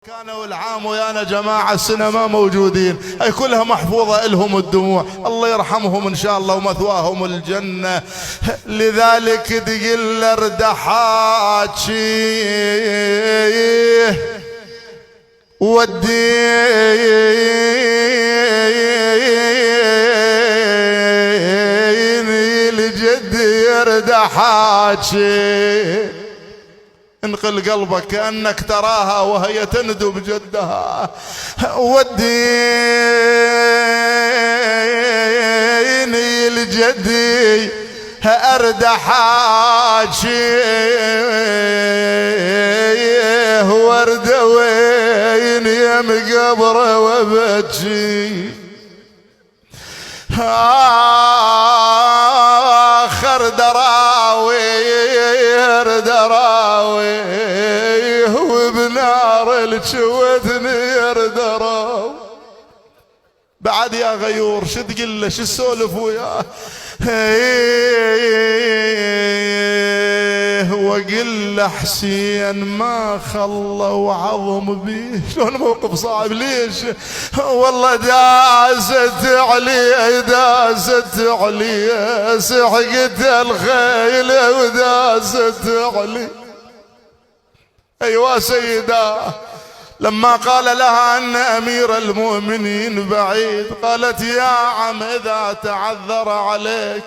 كانوا العام ويانا جماعة السنة ما موجودين، أي كلها محفوظة إلهم الدموع، الله يرحمهم إن شاء الله ومثواهم الجنة. لذلك تقل اردحاتي وديني لجد يردحاتي، انقل قلبك كأنك تراها وهي تندب جدها. وديني لجدي أردحاكي ورد وين يم قبره وبكي آخر دراوي وبنار الجوتني يردراو. بعد يا غيور شو تقول له شو تسولف وياه؟ وقل له حسين ما خلوا عظم بيه. شلون موقف صعب؟ ليش؟ والله داست علي سحقت الخيل وداست علي. أيوة سيدة لما قال لها أن أمير المؤمنين بعيد قالت يا عم إذا تعذر عليك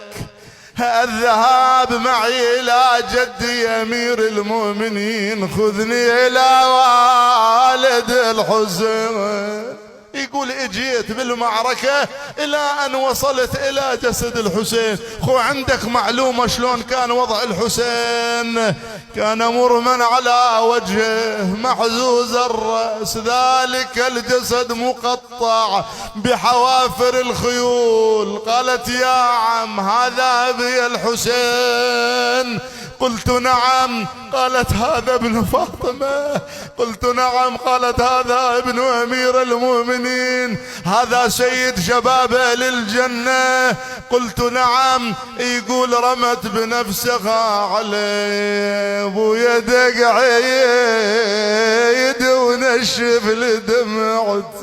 الذهاب معي إلى جدي أمير المؤمنين خذني إلى والد الحسين. يقول اجيت بالمعركة إلى أن وصلت إلى جسد الحسين. خو عندك معلومة شلون كان وضع الحسين؟ كان مرمى على وجهه محزوز الرأس، ذلك الجسد مقطع بحوافر الخيول. قالت يا عم هذا أبي الحسين؟ قلت نعم. قالت هذا ابن فاطمة؟ قلت نعم. قالت هذا ابن أمير المؤمنين، هذا سيد شباب أهل الجنة. قلت نعم. يقول رمت بنفسها عليه ويدق عيد ونشف لدمعت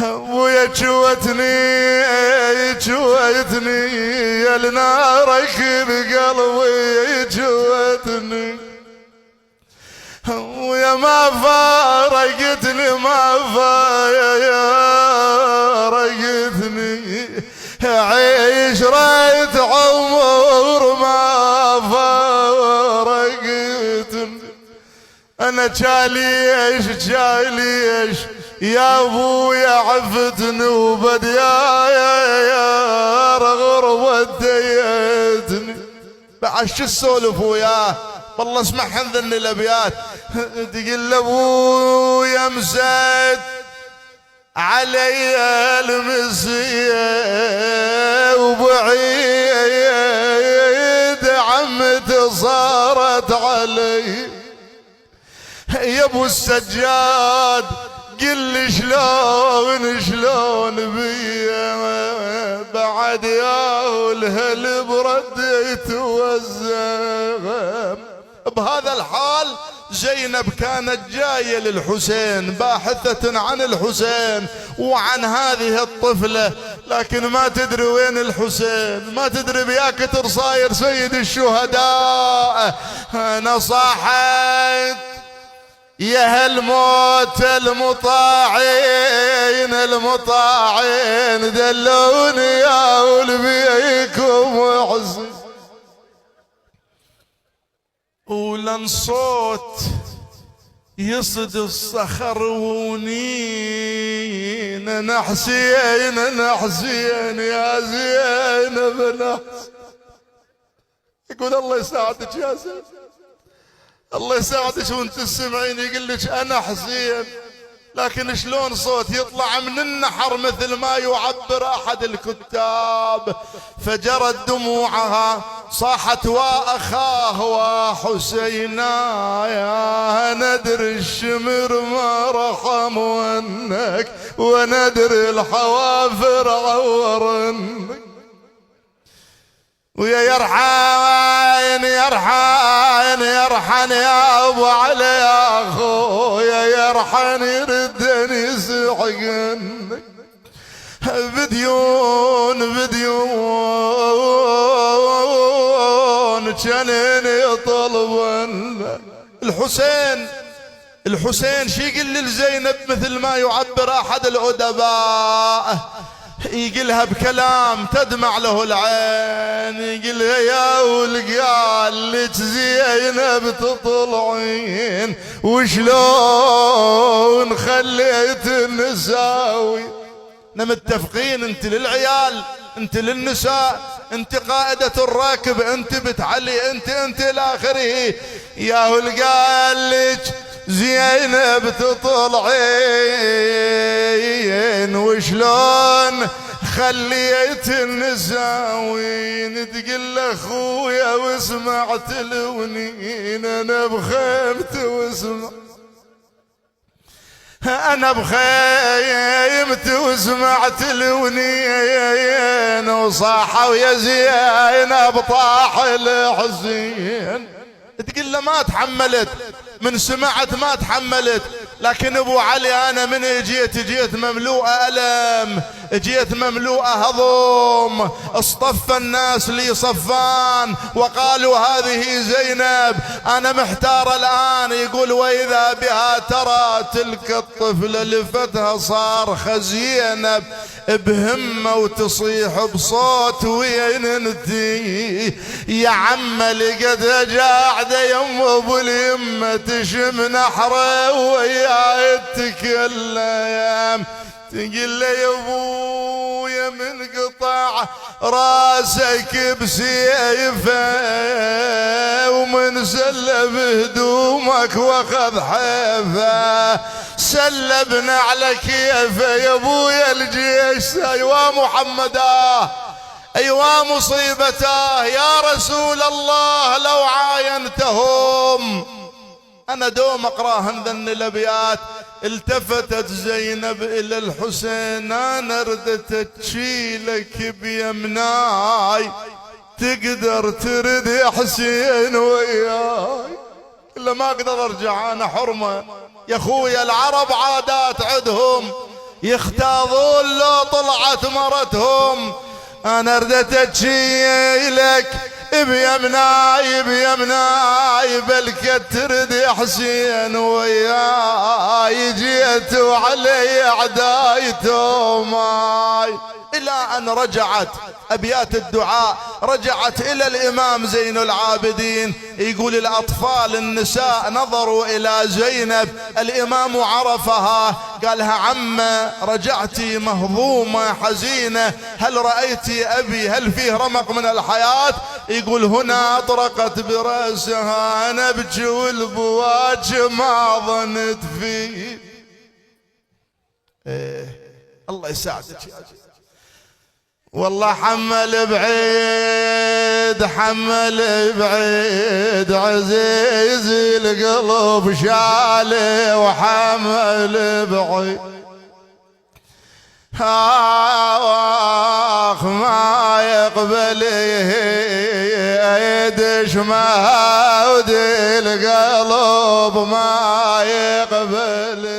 ويا جوتني يا لنارك بقلبي جوتني ويا ما فارقتني عشرة عمر ما فارقتني. أنا جاليش يا ابويا عفتني وبديا غربة ديتني. بعد شو السولف وياه؟ والله اسمعها ذن الابيات. تقول ابويا مسيت علي المسيه وبعيد عمتي صارت علي. يا ابو السجاد قل لي شلون بيا بعد يا الهل برديت والزغم. بهذا الحال زينب كانت جاية للحسين باحثة عن الحسين وعن هذه الطفلة، لكن ما تدري وين الحسين، ما تدري بياكتر صاير سيد الشهداء. نصحت يا هالموت المطاعين دلوني يا ولبيكم وعزي. ولن صوت يصد الصخر ونين انا حسين يا زينب نحسين. يقول الله يساعدك يا زينب، الله يساعدك وانت تسمعين. يقول لك انا حسين، لكن شلون صوت يطلع من النحر مثل ما يعبر احد الكتاب. فجرت دموعها صاحت واخاه وحسينا يا ندر الشمر ما رحم ونك وندر الحوافر عورنك. ويا يرحن يا ابو علي يا اخو وحين يردني يسحقن بديون جنين يطلبن. الحسين شي يقول لزينب مثل ما يعبر احد الادباء، يقلها بكلام تدمع له العين، يقلها يا ولقال لك زينب تطلعين وشلون خليت النساوي. متفقين انت للعيال انت للنساء انت قائدة الراكب انت بتعلي انت الاخره. يا ولقال لك زينب تطلعين وشلون خليت النساوين. تقول اخويا وسمعت الونين انا بخيمت وسمع انا بخيمت وسمعت الونين وصاحوا يا زينب طاح الحزين. تقول له ما تحملت من سمعت ما تحملت، لكن ابو علي انا من جيت مملوءه الم، جيت مملوءه هضم. اصطف الناس لي صفان وقالوا هذه زينب، انا محتار الان. يقول واذا بها ترى تلك الطفله لفتها صارخه زينب بهمه وتصيح بصوت وين انتي يا عم لقد قاعده يم ابو اليمه تشم نحره وياي تكلم. تقول له يا ابويا من قطع راسك بسيفه ومن سلب هدومك واخذ حيفه سلبنا على كيفه يا ابويا الجيش. ايوا محمدا ايوا مصيبته يا رسول الله لو عاينتهم. انا دوم اقراهن ذن الابيات. التفتت زينب الى الحسين انا ردت تشيلك بيمناي تقدر ترد يا حسين وياي. الا ما اقدر ارجع انا حرمه يا اخويا. العرب عادات عدهم يختاضون لو طلعت مرتهم. انا ردت تشيلك بيمناي بلك ترد يا حسين وياي جيت وعلي عدايته ماي. الى ان رجعت ابيات الدعاء رجعت الى الامام زين العابدين. يقول الاطفال النساء نظروا الى زينب، الامام عرفها قالها عمه رجعتي مهضومه حزينه، هل رايتي ابي هل فيه رمق من الحياه؟ يقول هنا اطرقت براسها انا ابكي والبواج ما ظنت فيه. الله يساعدك يا جي. والله حمل بعيد عزيز القلب شالي وحمل بعيد آخ ما يقبل يدش ما ودي القلب ما يقبل